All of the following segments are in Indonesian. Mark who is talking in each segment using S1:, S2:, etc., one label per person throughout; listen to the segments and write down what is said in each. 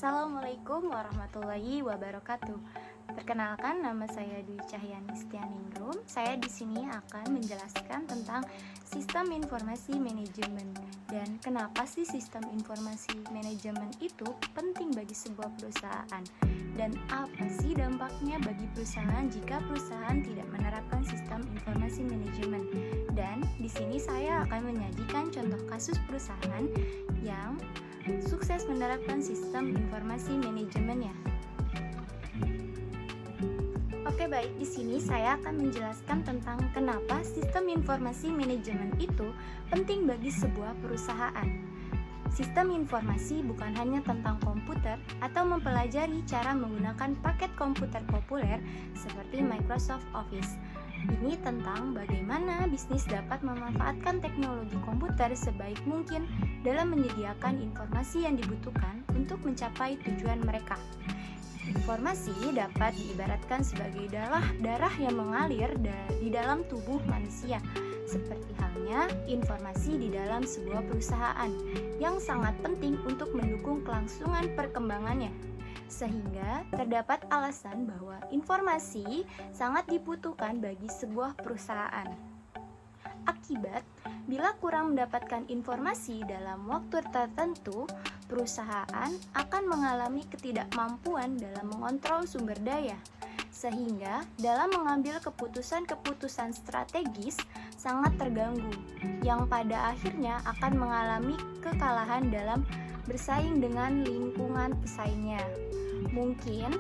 S1: Assalamualaikum warahmatullahi wabarakatuh. Perkenalkan, nama saya Dwi Cahyani Setianingrum. Saya di sini akan menjelaskan tentang sistem informasi manajemen dan kenapa sih sistem informasi manajemen itu penting bagi sebuah perusahaan dan apa sih dampaknya bagi perusahaan jika perusahaan tidak menerapkan sistem informasi manajemen. Dan di sini saya akan menyajikan contoh kasus perusahaan yang sukses menerapkan sistem informasi manajemennya. Oke, baik, di sini saya akan menjelaskan tentang kenapa sistem informasi manajemen itu penting bagi sebuah perusahaan. Sistem informasi bukan hanya tentang komputer atau mempelajari cara menggunakan paket komputer populer seperti Microsoft Office. Ini tentang bagaimana bisnis dapat memanfaatkan teknologi komputer sebaik mungkin dalam menyediakan informasi yang dibutuhkan untuk mencapai tujuan mereka. Informasi dapat diibaratkan sebagai darah yang mengalir di dalam tubuh manusia, seperti halnya informasi di dalam sebuah perusahaan yang sangat penting untuk mendukung kelangsungan perkembangannya. Sehingga terdapat alasan bahwa informasi sangat dibutuhkan bagi sebuah perusahaan. Akibat, bila kurang mendapatkan informasi dalam waktu tertentu, perusahaan akan mengalami ketidakmampuan dalam mengontrol sumber daya, sehingga dalam mengambil keputusan-keputusan strategis sangat terganggu, yang pada akhirnya akan mengalami kekalahan dalam bersaing dengan lingkungan pesaingnya. Mungkin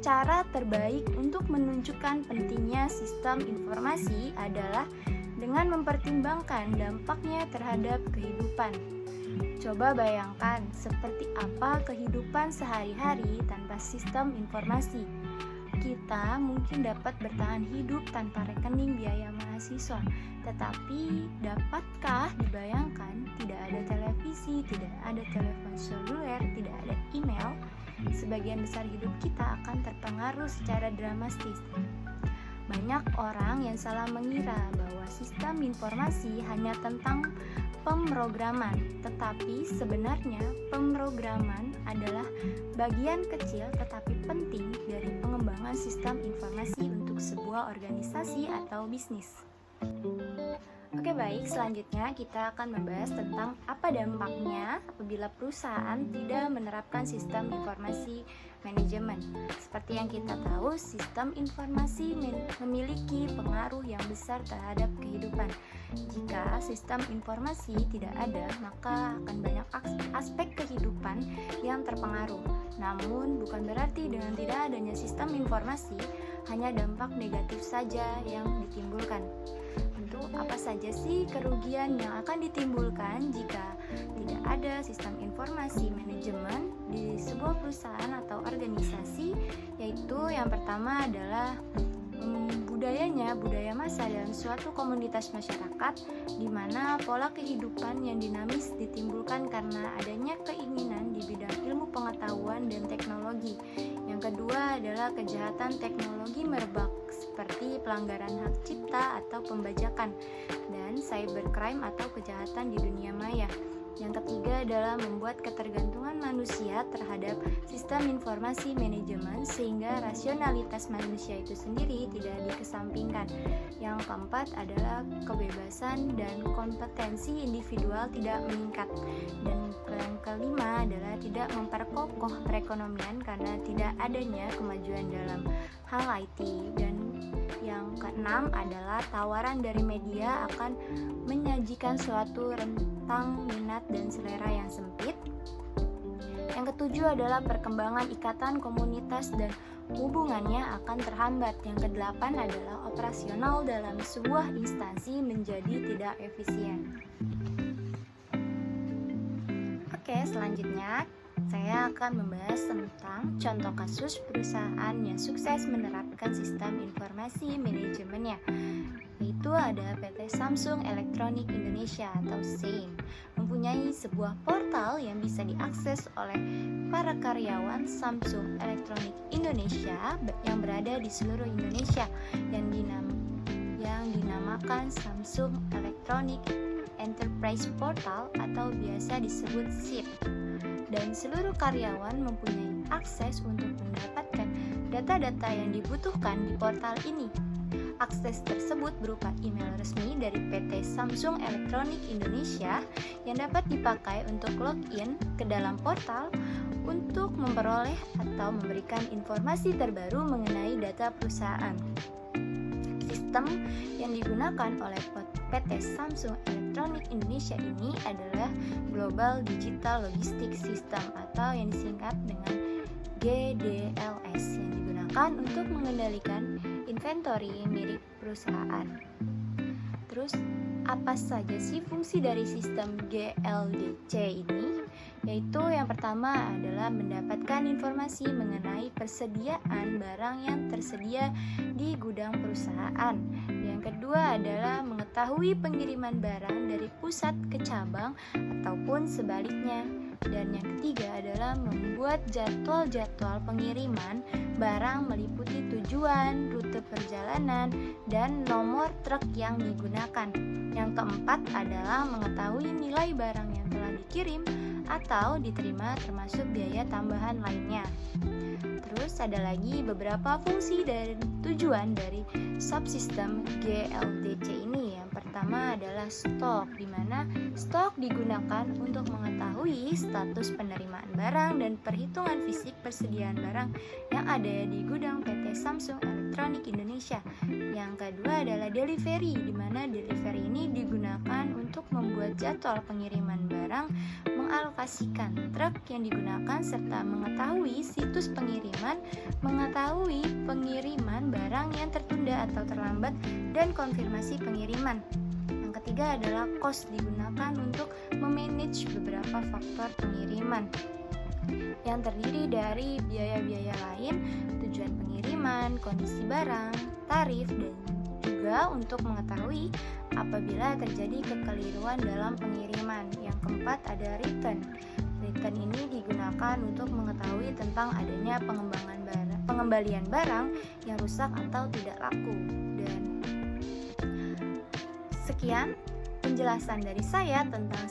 S1: cara terbaik untuk menunjukkan pentingnya sistem informasi adalah dengan mempertimbangkan dampaknya terhadap kehidupan. Coba bayangkan seperti apa kehidupan sehari-hari tanpa sistem informasi. Kita mungkin dapat bertahan hidup tanpa rekening biaya mahasiswa, tetapi dapatkah dibayangkan tidak ada televisi, tidak ada telepon seluler, tidak ada email? Sebagian besar hidup kita akan terpengaruh secara dramatis. Banyak orang yang salah mengira bahwa sistem informasi hanya tentang pemrograman, tetapi sebenarnya pemrograman adalah bagian kecil tetapi penting dari pengembangan sistem informasi untuk sebuah organisasi atau bisnis. Oke, baik, selanjutnya kita akan membahas tentang apa dampaknya apabila perusahaan tidak menerapkan sistem informasi manajemen. Seperti yang kita tahu, sistem informasi memiliki pengaruh yang besar terhadap kehidupan. Jika sistem informasi tidak ada, maka akan banyak aspek kehidupan yang terpengaruh. Namun, bukan berarti dengan tidak adanya sistem informasi, hanya dampak negatif saja yang ditimbulkan. Tentu, apa saja sih kerugian yang akan ditimbulkan jika tidak ada sistem informasi manajemen di sebuah perusahaan atau organisasi? Yaitu yang pertama adalah budaya massa dalam suatu komunitas masyarakat, di mana pola kehidupan yang dinamis ditimbulkan karena adanya keinginan di bidang ilmu pengetahuan dan teknologi. Yang kedua adalah kejahatan teknologi merebak seperti pelanggaran hak cipta atau pembajakan dan cybercrime atau kejahatan di dunia maya. Yang ketiga adalah membuat ketergantungan manusia terhadap sistem informasi manajemen sehingga rasionalitas manusia itu sendiri tidak dikesampingkan. Yang keempat adalah kebebasan dan kompetensi individual tidak meningkat. Dan yang kelima adalah tidak memperkokoh perekonomian karena tidak adanya kemajuan dalam hal IT. Dan yang keenam adalah tawaran dari media akan menyajikan suatu rentang minat dan selera yang sempit. Yang ketujuh adalah perkembangan ikatan komunitas dan hubungannya akan terhambat. Yang kedelapan adalah operasional dalam sebuah instansi menjadi tidak efisien. Oke, selanjutnya saya akan membahas tentang contoh kasus perusahaan yang sukses menerapkan sistem informasi manajemennya. Yaitu ada PT Samsung Electronics Indonesia atau SEIN, mempunyai sebuah portal yang bisa diakses oleh para karyawan Samsung Electronics Indonesia yang berada di seluruh Indonesia yang dinamakan Samsung Electronics Enterprise Portal atau biasa disebut SEP. dan seluruh karyawan mempunyai akses untuk mendapatkan data-data yang dibutuhkan di portal ini. Akses tersebut berupa email resmi dari PT Samsung Electronics Indonesia yang dapat dipakai untuk login ke dalam portal untuk memperoleh atau memberikan informasi terbaru mengenai data perusahaan. Sistem yang digunakan oleh PT Samsung Electronics Indonesia ini adalah Global Digital Logistics System atau yang disingkat dengan GDLS yang digunakan untuk mengendalikan inventory milik perusahaan. Terus, apa saja sih fungsi dari sistem GLDC ini? Yaitu yang pertama adalah mendapatkan informasi mengenai persediaan barang yang tersedia di gudang perusahaan. Yang kedua adalah mengetahui pengiriman barang dari pusat ke cabang ataupun sebaliknya. Dan yang ketiga adalah membuat jadwal-jadwal pengiriman barang meliputi tujuan, rute perjalanan, dan nomor truk yang digunakan. Yang keempat adalah mengetahui nilai barang yang telah dikirim atau diterima termasuk biaya tambahan lainnya. Terus ada lagi beberapa fungsi dan tujuan dari subsistem GLDC ini. Yang pertama adalah stok, di mana stok digunakan untuk mengetahui status penerimaan barang dan perhitungan fisik persediaan barang yang ada di gudang PT Samsung Electronics Indonesia. Yang kedua adalah delivery, di mana delivery ini digunakan untuk membuat jadwal pengiriman barang, mengalokasikan truk yang digunakan serta mengetahui situs pengiriman, mengetahui pengiriman barang yang tertunda atau terlambat dan konfirmasi pengiriman. Yang ketiga adalah cost, digunakan untuk memanage beberapa faktor pengiriman yang terdiri dari biaya-biaya lain, tujuan pengiriman, kondisi barang, tarif, dan juga untuk mengetahui apabila terjadi kekeliruan dalam pengiriman. Yang keempat ada return. Return ini digunakan untuk mengetahui tentang adanya pengembalian barang yang rusak atau tidak laku. Dan sekian penjelasan dari saya tentang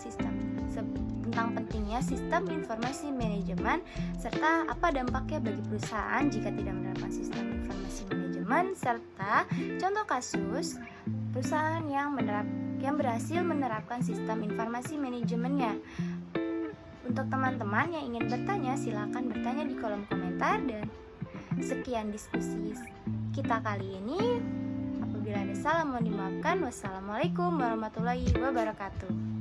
S1: pentingnya sistem informasi manajemen serta apa dampaknya bagi perusahaan jika tidak menerapkan sistem informasi manajemen, serta contoh kasus perusahaan yang berhasil menerapkan sistem informasi manajemennya. Untuk teman-teman yang ingin bertanya, silakan bertanya di kolom komentar. Dan sekian diskusi kita kali ini. Apabila ada salah mohon dimaafkan. Wassalamualaikum warahmatullahi wabarakatuh.